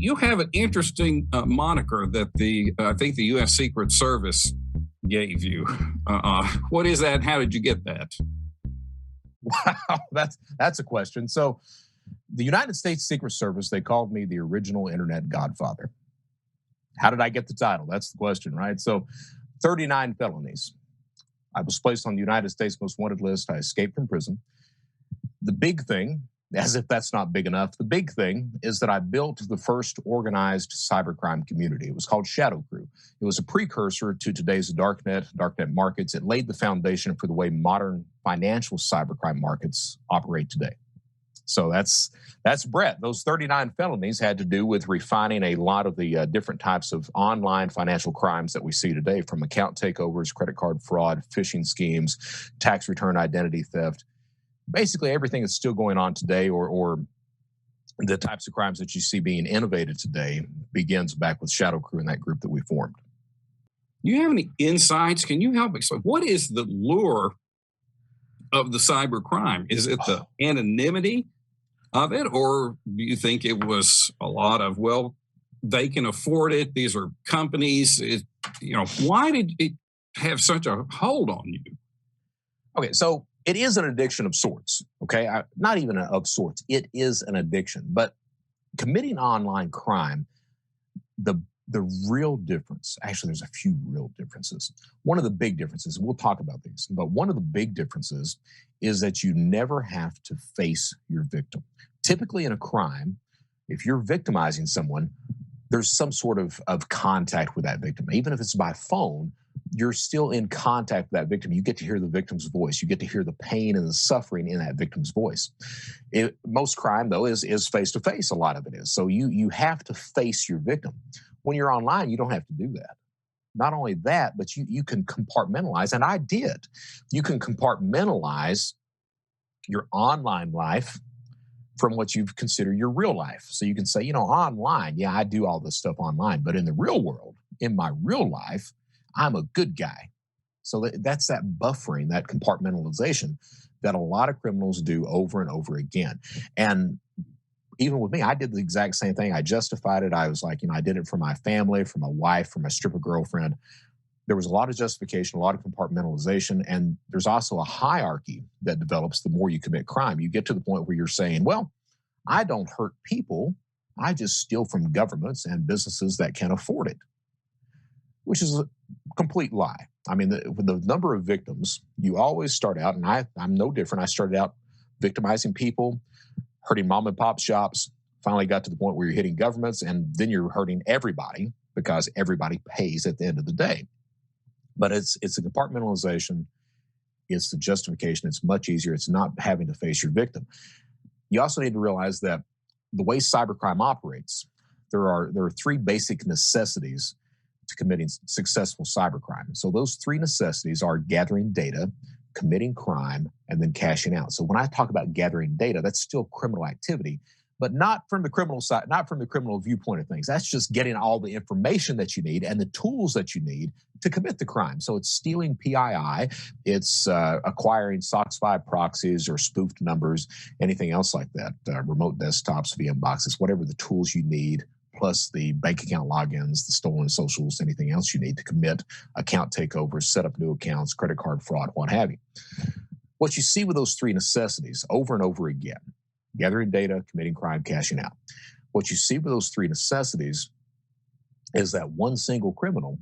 you have an interesting moniker that I think the U.S. Secret Service gave you. What is that? How did you get that? Wow, that's a question. So the United States Secret Service, they called me the original internet godfather. How did I get the title? That's the question, right? So 39 felonies. I was placed on the United States Most Wanted list. I escaped from prison. The big thing, as if that's not big enough, the big thing is that I built the first organized cybercrime community. It was called Shadow Crew. It was a precursor to today's darknet markets. It laid the foundation for the way modern financial cybercrime markets operate today. So that's Brett. Those 39 felonies had to do with refining a lot of the different types of online financial crimes that we see today, from account takeovers, credit card fraud, phishing schemes, tax return identity theft. Basically everything that's still going on today, or the types of crimes that you see being innovated today, begins back with Shadow Crew and that group that we formed. Do you have any insights? Can you help explain what is the lure of the cyber crime? Is it the anonymity of it, or do you think it was a lot of, well, they can afford it, these are companies? Why did it have such a hold on you? Okay, so it is an addiction of sorts, okay? Not even of sorts. It is an addiction. But committing online crime, the real difference, actually, there's a few real differences. One of the big differences, and we'll talk about these, but one of the big differences is that you never have to face your victim. Typically in a crime, if you're victimizing someone, there's some sort of contact with that victim. Even if it's by phone, you're still in contact with that victim. You get to hear the victim's voice. You get to hear the pain and the suffering in that victim's voice. Most crime, though, is face-to-face. A lot of it is. So you have to face your victim. When you're online, you don't have to do that. Not only that, but you can compartmentalize, and I did. You can compartmentalize your online life from what you've considered your real life. So you can say, online, yeah, I do all this stuff online, but in the real world, in my real life, I'm a good guy. So that's that buffering, that compartmentalization that a lot of criminals do over and over again. And even with me, I did the exact same thing. I justified it. I was like, I did it for my family, for my wife, for my stripper girlfriend. There was a lot of justification, a lot of compartmentalization, and there's also a hierarchy that develops the more you commit crime. You get to the point where you're saying, well, I don't hurt people. I just steal from governments and businesses that can afford it, which is a complete lie. I mean, the number of victims, you always start out, and I'm no different. I started out victimizing people, hurting mom and pop shops, finally got to the point where you're hitting governments, and then you're hurting everybody because everybody pays at the end of the day. But it's the compartmentalization, it's the justification. It's much easier. It's not having to face your victim. You also need to realize that the way cybercrime operates, there are three basic necessities to committing successful cybercrime. So those three necessities are gathering data, committing crime, and then cashing out. So when I talk about gathering data, that's still criminal activity, but not from the criminal side, not from the criminal viewpoint of things. That's just getting all the information that you need and the tools that you need to commit the crime. So it's stealing PII, it's acquiring SOC 5 proxies or spoofed numbers, anything else like that, remote desktops, VM boxes, whatever the tools you need, plus the bank account logins, the stolen socials, anything else you need to commit account takeovers, set up new accounts, credit card fraud, what have you. What you see with those three necessities over and over again, gathering data, committing crime, cashing out. What you see with those three necessities is that one single criminal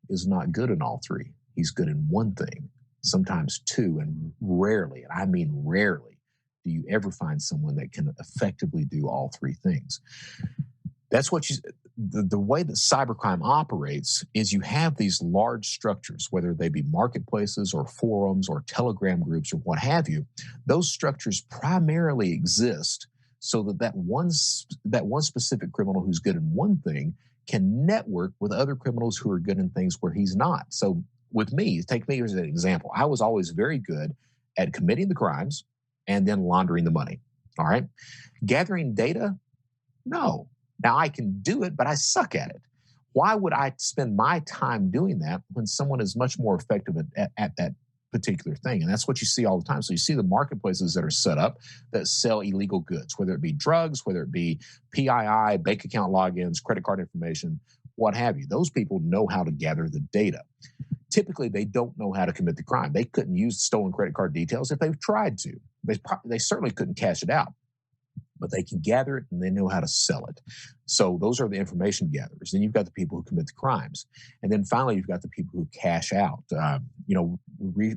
is not good in all three. He's good in one thing, sometimes two, and rarely, and I mean rarely, do you ever find someone that can effectively do all three things. That's what the way that cybercrime operates is you have these large structures, whether they be marketplaces or forums or Telegram groups or what have you. Those structures primarily exist so that one specific criminal who's good in one thing can network with other criminals who are good in things where he's not. So with me, take me as an example. I was always very good at committing the crimes and then laundering the money. All right. Gathering data? No. Now, I can do it, but I suck at it. Why would I spend my time doing that when someone is much more effective at that particular thing. And that's what you see all the time. So you see the marketplaces that are set up that sell illegal goods, whether it be drugs, whether it be PII, bank account logins, credit card information, what have you. Those people know how to gather the data. Typically, they don't know how to commit the crime. They couldn't use stolen credit card details if they've tried to. They certainly couldn't cash it out, but they can gather it and they know how to sell it. So those are the information gatherers. Then you've got the people who commit the crimes. And then finally, you've got the people who cash out.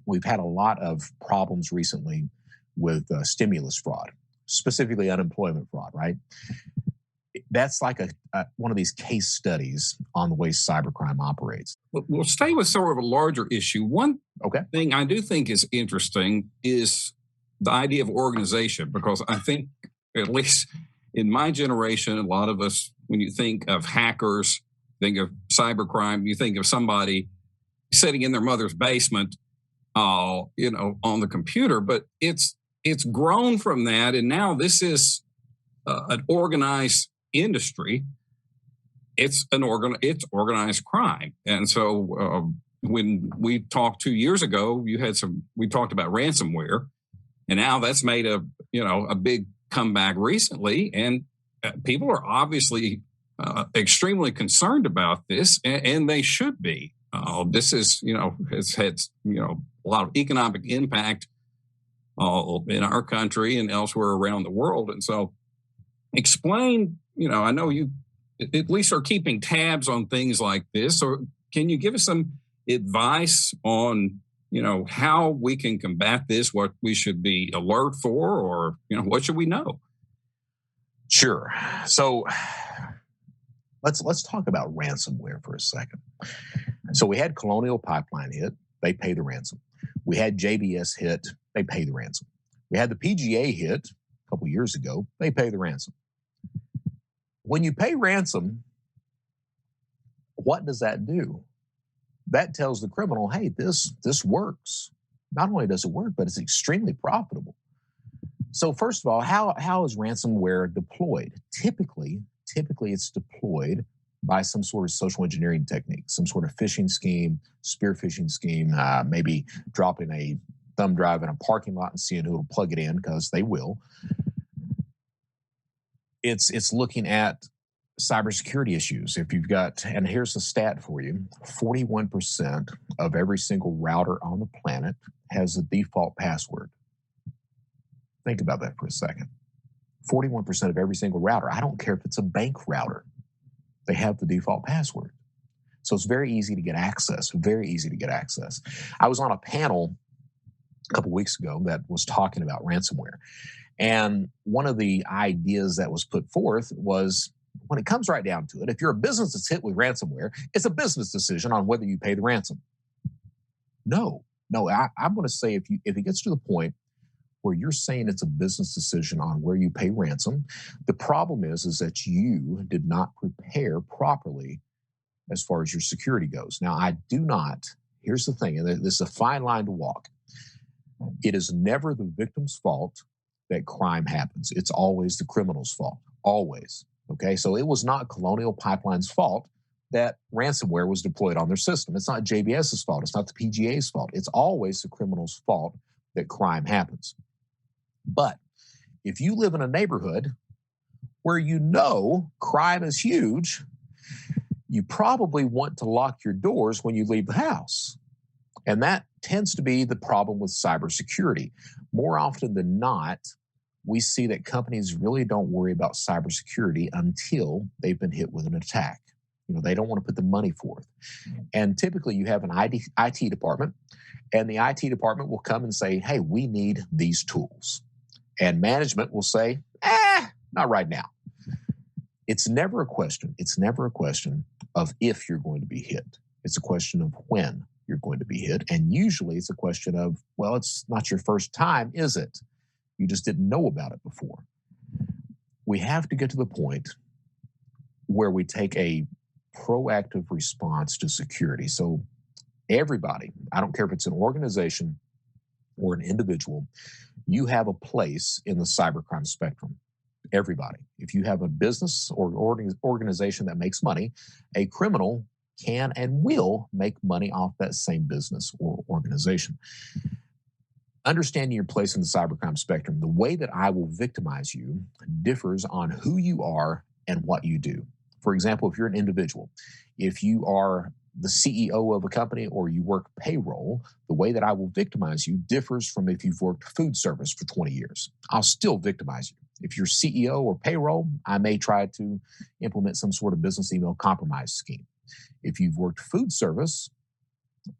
We've had a lot of problems recently with stimulus fraud, specifically unemployment fraud, right? That's like one of these case studies on the way cybercrime operates. We'll stay with sort of a larger issue. One thing I do think is interesting is the idea of organization, because I think, at least in my generation, a lot of us, when you think of hackers, think of cybercrime, you think of somebody sitting in their mother's basement, on the computer. But it's grown from that, and now this is an organized industry. It's organized crime. And so when we talked 2 years ago, we talked about ransomware, and now that's made a big comeback recently, and people are obviously extremely concerned about this, and they should be. This is, has had, a lot of economic impact in our country and elsewhere around the world. And so explain, I know you at least are keeping tabs on things like this. So can you give us some advice on, how we can combat this, what we should be alert for, or, what should we know? Sure. So let's talk about ransomware for a second. So we had Colonial Pipeline hit, they pay the ransom. We had JBS hit, they pay the ransom. We had the PGA hit a couple years ago, they pay the ransom. When you pay ransom, what does that do? That tells the criminal, hey, this works. Not only does it work, but it's extremely profitable. So first of all, how is ransomware deployed? Typically it's deployed by some sort of social engineering technique, some sort of phishing scheme, spear phishing scheme, maybe dropping a thumb drive in a parking lot and seeing who will plug it in, because they will. It's looking at cybersecurity issues. If you've got, and here's the stat for you, 41% of every single router on the planet has a default password. Think about that for a second. 41% of every single router. I don't care if it's a bank router. They have the default password. So it's very easy to get access, very easy to get access. I was on a panel a couple weeks ago that was talking about ransomware. And one of the ideas that was put forth was, when it comes right down to it, if you're a business that's hit with ransomware, it's a business decision on whether you pay the ransom. No, I'm going to say if it gets to the point where you're saying it's a business decision on where you pay ransom, the problem is that you did not prepare properly as far as your security goes. Now, here's the thing, and this is a fine line to walk. It is never the victim's fault that crime happens. It's always the criminal's fault, always. Okay, so it was not Colonial Pipeline's fault that ransomware was deployed on their system. It's not JBS's fault. It's not the PGA's fault. It's always the criminal's fault that crime happens. But if you live in a neighborhood where crime is huge, you probably want to lock your doors when you leave the house. And that tends to be the problem with cybersecurity. More often than not, we see that companies really don't worry about cybersecurity until they've been hit with an attack. They don't want to put the money forth. And typically you have an IT department, and the IT department will come and say, hey, we need these tools. And management will say, not right now. It's never a question of if you're going to be hit. It's a question of when you're going to be hit. And usually it's a question of, well, it's not your first time, is it? You just didn't know about it before. We have to get to the point where we take a proactive response to security. So everybody, I don't care if it's an organization or an individual, you have a place in the cybercrime spectrum. Everybody. If you have a business or organization that makes money, a criminal can and will make money off that same business or organization. Understanding your place in the cybercrime spectrum, the way that I will victimize you differs on who you are and what you do. For example, if you're an individual, if you are the CEO of a company or you work payroll, the way that I will victimize you differs from if you've worked food service for 20 years. I'll still victimize you. If you're CEO or payroll, I may try to implement some sort of business email compromise scheme. If you've worked food service,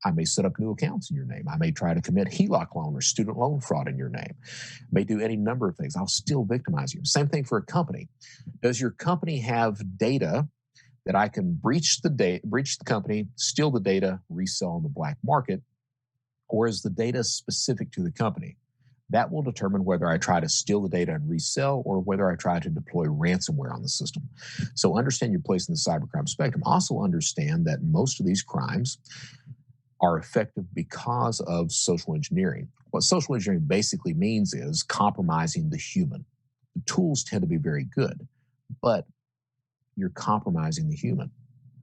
I may set up new accounts in your name. I may try to commit HELOC loan or student loan fraud in your name. I may do any number of things. I'll still victimize you. Same thing for a company. Does your company have data that I can breach the company, steal the data, resell on the black market, or is the data specific to the company? That will determine whether I try to steal the data and resell or whether I try to deploy ransomware on the system. So understand your place in the cybercrime spectrum. Also understand that most of these crimes are effective because of social engineering. What social engineering basically means is compromising the human. The tools tend to be very good, but you're compromising the human.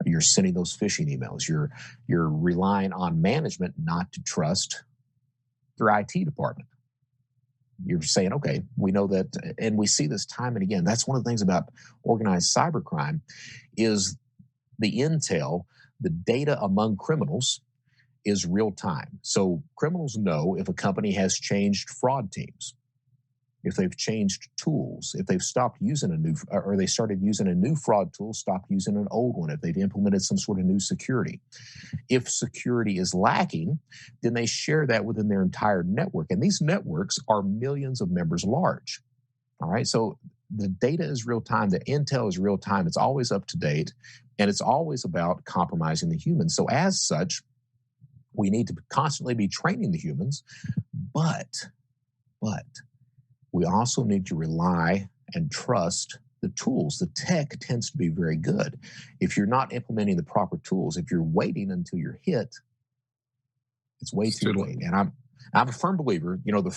You're sending those phishing emails. You're relying on management not to trust their IT department. You're saying, okay, we know that, and we see this time and again. That's one of the things about organized cybercrime is the intel, the data among criminals is real time. So criminals know if a company has changed fraud teams, if they've changed tools, if they've stopped using or they started using a new fraud tool, stopped using an old one, if they've implemented some sort of new security. If security is lacking, then they share that within their entire network. And these networks are millions of members large. All right. So the data is real time. The intel is real time. It's always up to date. And it's always about compromising the humans. So as such, we need to constantly be training the humans, but we also need to rely and trust the tools. The tech tends to be very good. If you're not implementing the proper tools, if you're waiting until you're hit, it's way too late. And I'm a firm believer, the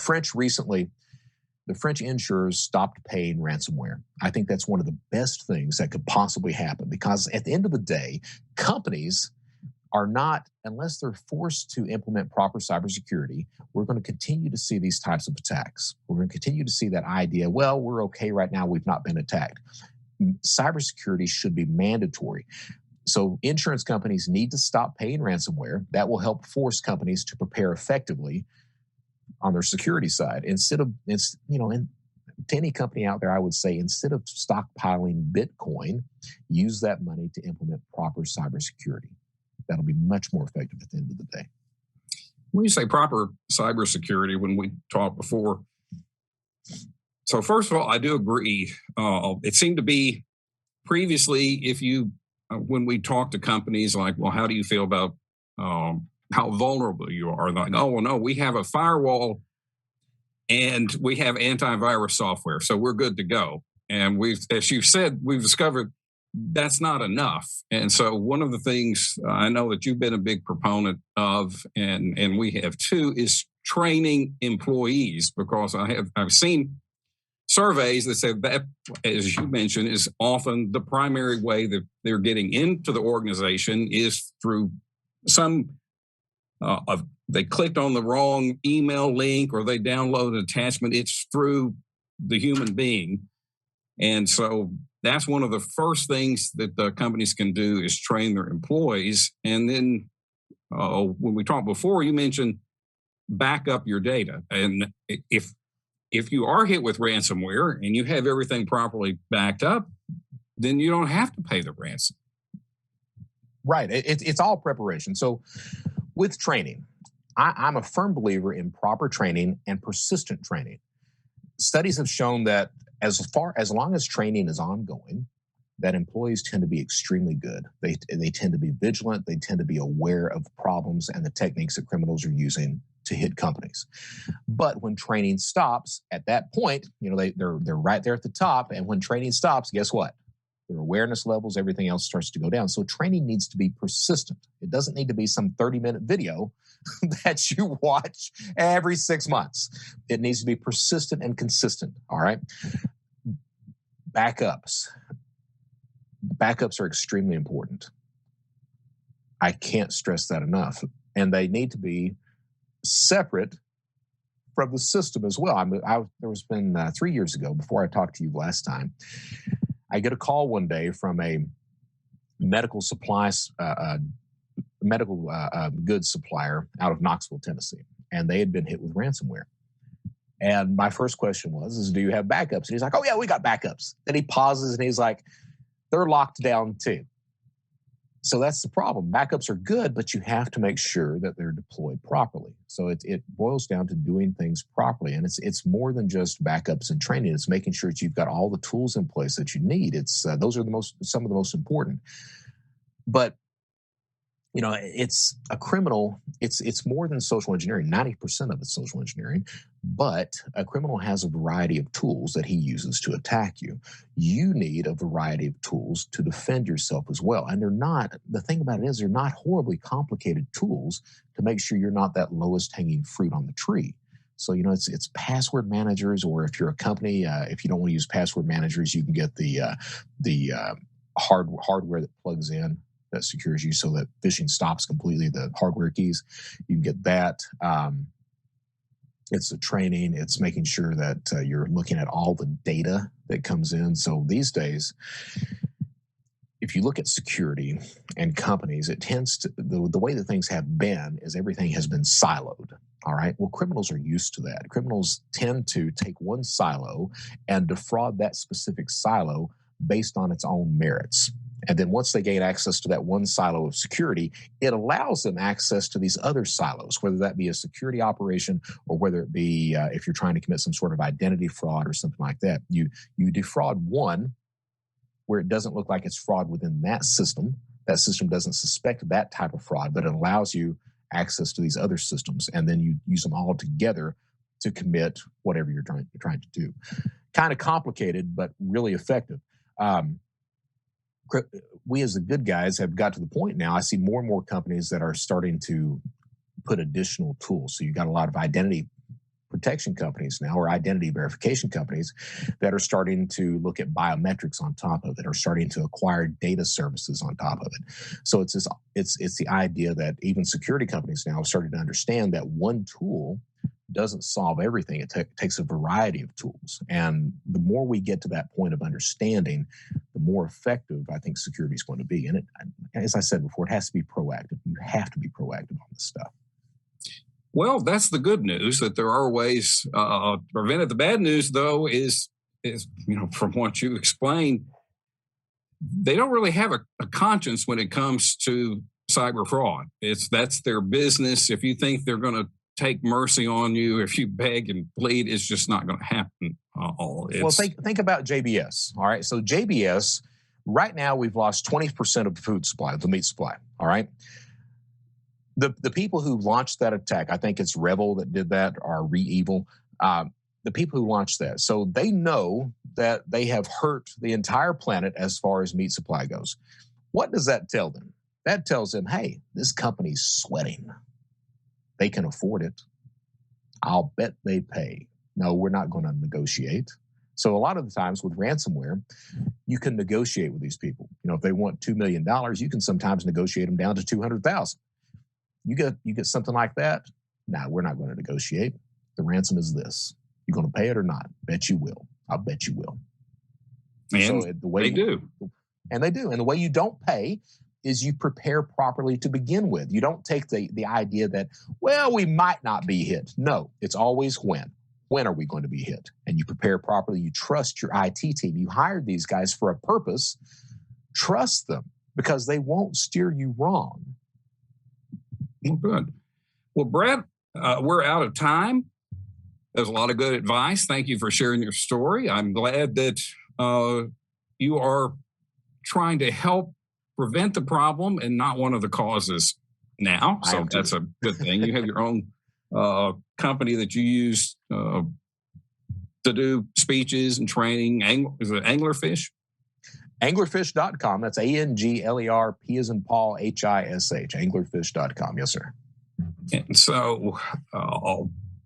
French insurers stopped paying ransomware. I think that's one of the best things that could possibly happen because at the end of the day, companies are not, unless they're forced to implement proper cybersecurity, we're going to continue to see these types of attacks. We're going to continue to see that idea, well, we're okay right now, we've not been attacked. Cybersecurity should be mandatory. So insurance companies need to stop paying ransomware. That will help force companies to prepare effectively on their security side. To any company out there, I would say, instead of stockpiling Bitcoin, use that money to implement proper cybersecurity. That'll be much more effective at the end of the day. When you say proper cybersecurity, when we talked before, so first of all, I do agree. It seemed to be previously, when we talk to companies like, well, how do you feel about how vulnerable you are? Like, oh, well, no, we have a firewall and we have antivirus software, so we're good to go. And as you've said, we've discovered that's not enough. And so one of the things I know that you've been a big proponent of, and we have too, is training employees, because I've seen surveys that say that, as you mentioned, is often the primary way that they're getting into the organization is through they clicked on the wrong email link or they downloaded an attachment. It's through the human being. And so that's one of the first things that the companies can do is train their employees. And then when we talked before, you mentioned back up your data. And if you are hit with ransomware and you have everything properly backed up, then you don't have to pay the ransom. Right. It's all preparation. So with training, I'm a firm believer in proper training and persistent training. Studies have shown that as long as training is ongoing, that employees tend to be extremely good. They tend to be vigilant. They tend to be aware of problems and the techniques that criminals are using to hit companies. But when training stops, at that point, they're right there at the top. And when training stops, guess what? Their awareness levels, everything else starts to go down. So training needs to be persistent. It doesn't need to be some 30-minute video that you watch every 6 months. It needs to be persistent and consistent. All right. Backups are extremely important. I can't stress that enough. And they need to be separate from the system as well. There was been 3 years ago, before I talked to you last time, I get a call one day from a medical supplies, medical goods supplier out of Knoxville, Tennessee, and they had been hit with ransomware. And my first question was, do you have backups? And he's like, oh yeah, we got backups. Then he pauses and he's like, they're locked down too. So that's the problem. Backups are good, but you have to make sure that they're deployed properly. So it boils down to doing things properly. And it's more than just backups and training. It's making sure that you've got all the tools in place that you need. Those are some of the most important. But it's a criminal. It's more than social engineering. 90% of it's social engineering, but a criminal has a variety of tools that he uses to attack you. You need a variety of tools to defend yourself as well. And the thing about it is they're not horribly complicated tools to make sure you're not that lowest hanging fruit on the tree. So, it's password managers, or if you're a company, if you don't want to use password managers, you can get the hardware that plugs in, that secures you so that phishing stops completely, the hardware keys. You can get that. It's the training. It's making sure that you're looking at all the data that comes in. So these days, if you look at security and companies, it tends to, the way that things have been is everything has been siloed. All right. Well, criminals are used to that. Criminals tend to take one silo and defraud that specific silo based on its own merits. And then once they gain access to that one silo of security, it allows them access to these other silos, whether that be a security operation or whether it be if you're trying to commit some sort of identity fraud or something like that. You defraud one where it doesn't look like it's fraud within that system. That system doesn't suspect that type of fraud, but it allows you access to these other systems. And then you use them all together to commit whatever you're trying to do. Kind of complicated, but really effective. We as the good guys have got to the point now, I see more and more companies that are starting to put additional tools. So you've got a lot of identity protection companies now, or identity verification companies, that are starting to look at biometrics on top of it, or starting to acquire data services on top of it. So it's the idea that even security companies now have started to understand that one tool doesn't solve everything. It takes a variety of tools. And the more we get to that point of understanding, the more effective I think security is going to be. And as I said before, it has to be proactive. You have to be proactive on this stuff. Well, that's the good news, that there are ways to prevent it. The bad news, though, is from what you explained, they don't really have a conscience when it comes to cyber fraud. That's their business. If you think they're going to take mercy on you, if you beg and plead, it's just not going to happen. Well, think about JBS. All right. So JBS, right now we've lost 20% of the food supply, the meat supply. All right. The people who launched that attack, I think it's Revel that did that, or ReEvil, the people who launched that. So they know that they have hurt the entire planet as far as meat supply goes. What does that tell them? That tells them, hey, this company's sweating. They can afford it. I'll bet they pay. No, we're not going to negotiate. So a lot of the times with ransomware, you can negotiate with these people. If they want $2 million, you can sometimes negotiate them down to $200,000. You get something like that. No, we're not going to negotiate. The ransom is this. You going to pay it or not? Bet you will. I'll bet you will. And so they do. And they do. And the way you don't pay is you prepare properly to begin with. You don't take the idea that, well, we might not be hit. No, it's always when. When are we going to be hit? And you prepare properly. You trust your IT team. You hired these guys for a purpose. Trust them, because they won't steer you wrong. Well, good. Well, Brett, we're out of time. There's a lot of good advice. Thank you for sharing your story. I'm glad that you are trying to help prevent the problem and not one of the causes now. So that's a good thing. You have your own company that you use to do speeches and training. Is it Anglerfish? Anglerfish.com. That's ANGLERP as in Paul, HISH. Anglerfish.com. Yes, sir. And so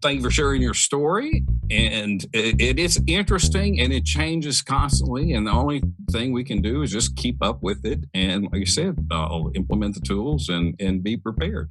thank you for sharing your story. And it is interesting and it changes constantly. And the only thing we can do is just keep up with it. And like I said, implement the tools and be prepared.